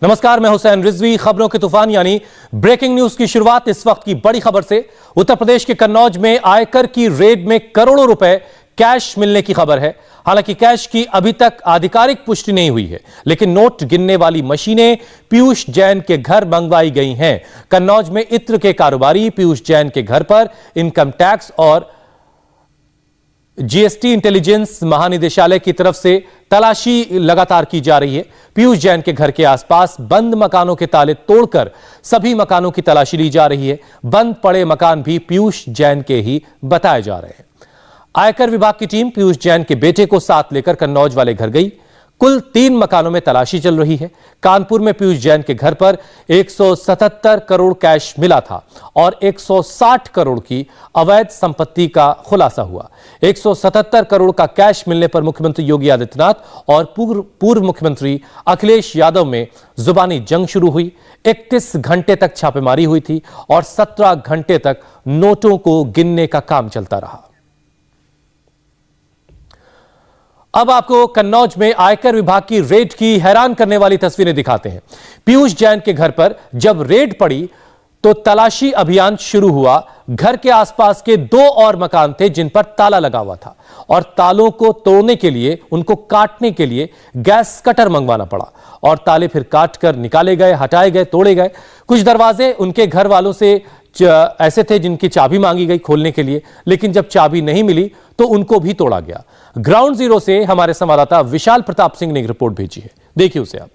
नमस्कार, मैं हुसैन रिजवी। खबरों के तूफान यानी ब्रेकिंग न्यूज की शुरुआत इस वक्त की बड़ी खबर से। उत्तर प्रदेश के कन्नौज में आयकर की रेड में करोड़ों रुपए कैश मिलने की खबर है। हालांकि कैश की अभी तक आधिकारिक पुष्टि नहीं हुई है, लेकिन नोट गिनने वाली मशीनें पीयूष जैन के घर मंगवाई गई हैं। कन्नौज में इत्र के कारोबारी पीयूष जैन के घर पर इनकम टैक्स और जीएसटी इंटेलिजेंस महानिदेशालय की तरफ से तलाशी लगातार की जा रही है। पीयूष जैन के घर के आसपास बंद मकानों के ताले तोड़कर सभी मकानों की तलाशी ली जा रही है। बंद पड़े मकान भी पीयूष जैन के ही बताए जा रहे हैं। आयकर विभाग की टीम पीयूष जैन के बेटे को साथ लेकर कन्नौज वाले घर गई। कुल 3 मकानों में तलाशी चल रही है। कानपुर में पीयूष जैन के घर पर 177 करोड़ कैश मिला था और 160 करोड़ की अवैध संपत्ति का खुलासा हुआ। 177 करोड़ का कैश मिलने पर मुख्यमंत्री योगी आदित्यनाथ और पूर्व मुख्यमंत्री अखिलेश यादव में जुबानी जंग शुरू हुई। 31 घंटे तक छापेमारी हुई थी और 17 घंटे तक नोटों को गिनने का काम चलता रहा। अब आपको कन्नौज में आयकर विभाग की रेड की हैरान करने वाली तस्वीरें दिखाते हैं। पीयूष जैन के घर पर जब रेड पड़ी तो तलाशी अभियान शुरू हुआ। घर के आसपास के 2 और मकान थे जिन पर ताला लगा हुआ था और तालों को तोड़ने के लिए, उनको काटने के लिए गैस कटर मंगवाना पड़ा और ताले फिर काट कर निकाले गए, हटाए गए, तोड़े गए। कुछ दरवाजे उनके घर वालों से ऐसे थे जिनकी चाबी मांगी गई खोलने के लिए, लेकिन जब चाबी नहीं मिली तो उनको भी तोड़ा गया। ग्राउंड जीरो से हमारे संवाददाता विशाल प्रताप सिंह ने एक रिपोर्ट भेजी है, देखिए उसे आप।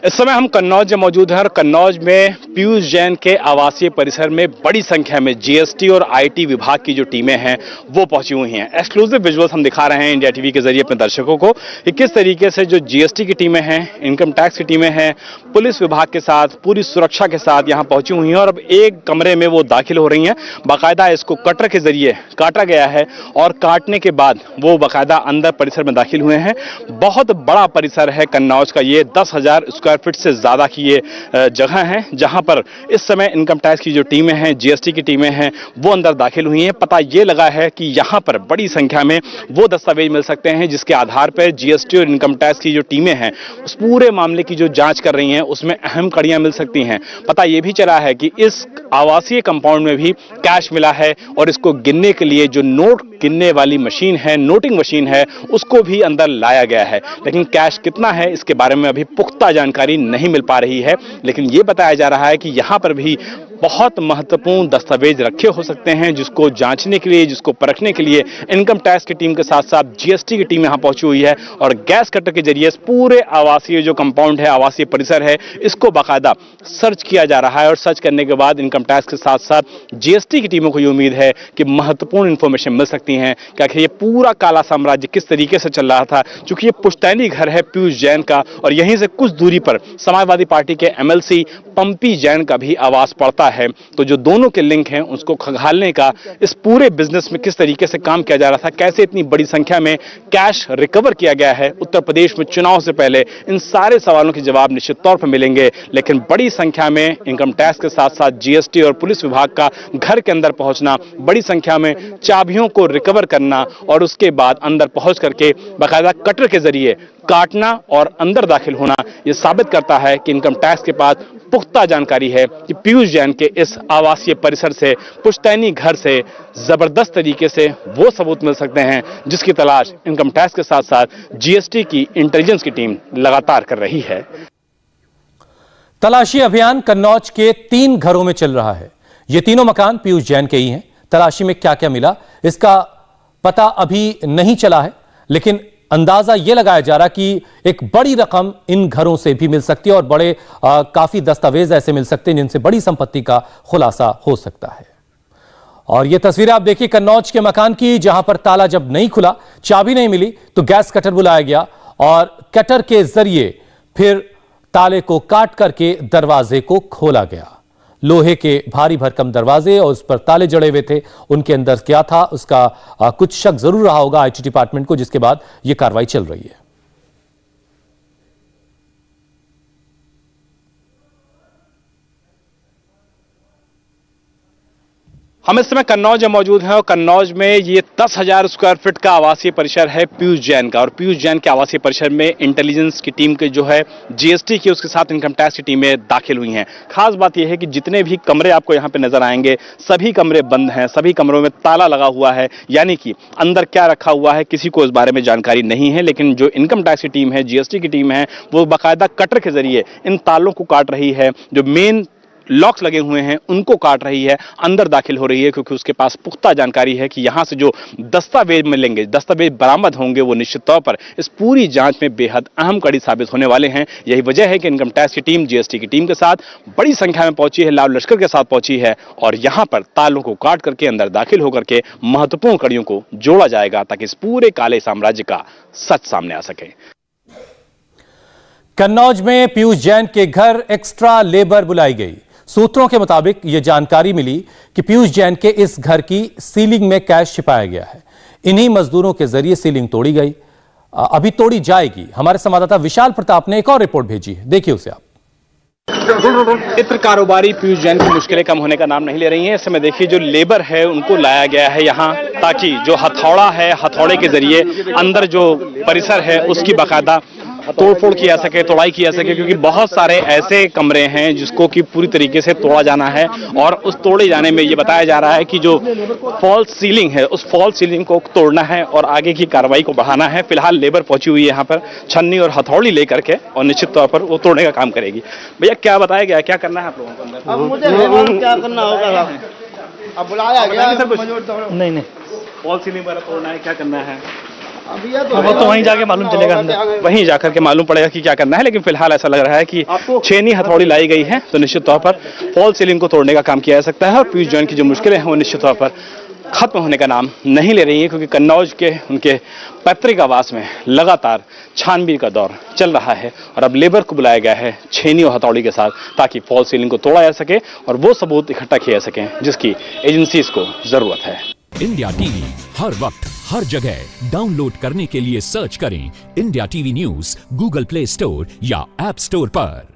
इस समय हम कन्नौज में मौजूद हैं और कन्नौज में पीयूष जैन के आवासीय परिसर में बड़ी संख्या में जीएसटी और आईटी विभाग की जो टीमें हैं वो पहुंची हुई हैं। एक्सक्लूसिव विजुअल्स हम दिखा रहे हैं इंडिया टीवी के जरिए अपने दर्शकों को कि किस तरीके से जो जीएसटी की टीमें हैं, इनकम टैक्स की टीमें हैं, पुलिस विभाग के साथ पूरी सुरक्षा के साथ यहाँ पहुंची हुई हैं और अब एक कमरे में वो दाखिल हो रही हैं। बाकायदा इसको कटर के जरिए काटा गया है और काटने के बाद वो बाकायदा अंदर परिसर में दाखिल हुए हैं। बहुत बड़ा परिसर है कन्नौज का, ये 10,000 स्क्वायर फीट से ज्यादा की ये जगह है जहां पर इस समय इनकम टैक्स की जो टीमें हैं, जीएसटी की टीमें हैं, वो अंदर दाखिल हुई हैं। पता ये लगा है कि यहां पर बड़ी संख्या में वो दस्तावेज मिल सकते हैं जिसके आधार पर जीएसटी और इनकम टैक्स की जो टीमें हैं उस पूरे मामले की जो जांच कर रही हैं उसमें अहम कड़ियां मिल सकती हैं। पता यह भी चला है कि इस आवासीय कंपाउंड में भी कैश मिला है और इसको गिनने के लिए जो नोट गिनने वाली मशीन है, नोटिंग मशीन है, उसको भी अंदर लाया गया है। लेकिन कैश कितना है इसके बारे में अभी पुख्ता जानकारी नहीं मिल पा रही है, लेकिन यह बताया जा रहा है कि यहां पर भी बहुत महत्वपूर्ण दस्तावेज रखे हो सकते हैं जिसको जांचने के लिए, जिसको परखने के लिए इनकम टैक्स की टीम के साथ साथ जीएसटी की टीम यहां पहुंची हुई है और गैस कटर के जरिए पूरे आवासीय जो कंपाउंड है, आवासीय परिसर है, इसको बाकायदा सर्च किया जा रहा है और सर्च करने के बाद इनकम टैक्स के साथ साथ जीएसटी की टीमों को यह उम्मीद है कि महत्वपूर्ण इंफॉर्मेशन मिल सकती है कि आखिर ये पूरा काला साम्राज्य किस तरीके से चल रहा था। क्योंकि ये पुश्तैनी घर है पीयूष जैन का और यहीं से कुछ दूरी पर समाजवादी पार्टी के एमएलसी पंपी जैन का भी आवास पड़ता है। तो जो दोनों के लिंक हैं उसको खंगालने का इस पूरे बिजनेस में किस तरीके से काम किया जा रहा था, कैसे इतनी बड़ी संख्या में कैश रिकवर किया गया है उत्तर प्रदेश में चुनाव से पहले, इन सारे सवालों के जवाब निश्चित तौर पर मिलेंगे। लेकिन बड़ी संख्या में इनकम टैक्स के साथ साथ जीएसटी और पुलिस विभाग का घर के अंदर पहुंचना, बड़ी संख्या में चाबियों को रिकवर करना और उसके बाद अंदर पहुंच करके बाकायदा कटर के जरिए काटना और अंदर दाखिल होना, यह साबित करता है कि इनकम टैक्स के पास पुख्ता जानकारी है कि पीयूष जैन के इस आवासीय परिसर से, पुश्तैनी घर से जबरदस्त तरीके से वो सबूत मिल सकते हैं जिसकी तलाश इनकम टैक्स के साथ साथ जीएसटी की इंटेलिजेंस की टीम लगातार कर रही है। तलाशी अभियान कन्नौज के 3 घरों में चल रहा है। ये तीनों मकान पीयूष जैन के ही हैं। तलाशी में क्या क्या मिला इसका पता अभी नहीं चला है, लेकिन अंदाजा यह लगाया जा रहा कि एक बड़ी रकम इन घरों से भी मिल सकती है और बड़े काफी दस्तावेज ऐसे मिल सकते हैं जिनसे बड़ी संपत्ति का खुलासा हो सकता है। और यह तस्वीरें आप देखिए कन्नौज के मकान की, जहां पर ताला जब नहीं खुला, चाबी नहीं मिली तो गैस कटर बुलाया गया और कटर के जरिए फिर ताले को काट करके दरवाजे को खोला गया। लोहे के भारी भरकम दरवाजे और उस पर ताले जड़े हुए थे। उनके अंदर क्या था उसका कुछ शक जरूर रहा होगा आईटी डिपार्टमेंट को, जिसके बाद यह कार्रवाई चल रही है। हम इस समय कन्नौज में मौजूद हैं और कन्नौज में ये 10,000 स्क्वायर फीट का आवासीय परिसर है पीयूष जैन का। और पीयूष जैन के आवासीय परिसर में इंटेलिजेंस की टीम के जो है जीएसटी की, उसके साथ इनकम टैक्स की टीमें दाखिल हुई हैं। खास बात यह है कि जितने भी कमरे आपको यहाँ पे नजर आएंगे सभी कमरे बंद हैं, सभी कमरों में ताला लगा हुआ है, यानी कि अंदर क्या रखा हुआ है किसी को इस बारे में जानकारी नहीं है। लेकिन जो इनकम टैक्स की टीम है, जीएसटी की टीम है, वो बाकायदा कटर के जरिए इन तालों को काट रही है, जो मेन लॉक्स लगे हुए हैं उनको काट रही है, अंदर दाखिल हो रही है, क्योंकि उसके पास पुख्ता जानकारी है कि यहां से जो दस्तावेज मिलेंगे, दस्तावेज बरामद होंगे, वो निश्चित तौर पर इस पूरी जांच में बेहद अहम कड़ी साबित होने वाले हैं। यही वजह है कि इनकम टैक्स की टीम जीएसटी की टीम के साथ बड़ी संख्या में पहुंची है, लाल लश्कर के साथ पहुंची है और यहां पर तालों को काट करके अंदर दाखिल होकर के महत्वपूर्ण कड़ियों को जोड़ा जाएगा, ताकि इस पूरे काले साम्राज्य का सच सामने आ सके। कन्नौज में पीयूष जैन के घर एक्स्ट्रा लेबर बुलाई गई। सूत्रों के मुताबिक यह जानकारी मिली कि पीयूष जैन के इस घर की सीलिंग में कैश छिपाया गया है। इन्हीं मजदूरों के जरिए सीलिंग तोड़ी गई, अभी तोड़ी जाएगी। हमारे संवाददाता विशाल प्रताप ने एक और रिपोर्ट भेजी है, देखिए उसे आप। इत्र कारोबारी पीयूष जैन की मुश्किलें कम होने का नाम नहीं ले रही हैं। इस समय देखिए जो लेबर है उनको लाया गया है यहाँ, ताकि जो हथौड़ा है, हथौड़े के जरिए अंदर जो परिसर है उसकी बाकायदा तोड़फोड़ की जा सके, तोड़ाई की जा सके, क्योंकि बहुत सारे ऐसे कमरे हैं जिसको कि पूरी तरीके से तोड़ा जाना है। और उस तोड़े जाने में ये बताया जा रहा है कि जो फॉल्स सीलिंग है उस फॉल्स सीलिंग को तोड़ना है और आगे की कार्रवाई को बढ़ाना है। फिलहाल लेबर पहुंची हुई है यहाँ पर छन्नी और हथौड़ी लेकर के, और निश्चित तौर पर वो तोड़ने का काम करेगी। भैया क्या बताया गया, क्या करना है आप लोगों को अंदर? अब मुझे क्या करना होगा, अब बुलाया गया सर कुछ नहीं फॉल्स सीलिंग पर तोड़ना है, क्या करना है? वो तो वहीं जाके मालूम चलेगा, वहीं जाकर के मालूम पड़ेगा कि क्या करना है। लेकिन फिलहाल ऐसा लग रहा है कि छेनी हथौड़ी लाई गई है, तो निश्चित तौर पर फॉल्स सीलिंग को तोड़ने का काम किया जा सकता है। और पीयूष जैन की जो मुश्किलें हैं वो निश्चित तौर पर खत्म होने का नाम नहीं ले रही है, क्योंकि कन्नौज के उनके पैतृक आवास में लगातार छानबीन का दौर चल रहा है। और अब लेबर को बुलाया गया है छेनी और हथौड़ी के साथ, ताकि फॉल्स सीलिंग को तोड़ा जा सके और वो सबूत इकट्ठा किए जा सकें जिसकी एजेंसीज को जरूरत है। इंडिया टीवी हर वक्त हर जगह डाउनलोड करने के लिए सर्च करें India TV news Google play store या ऐप स्टोर पर।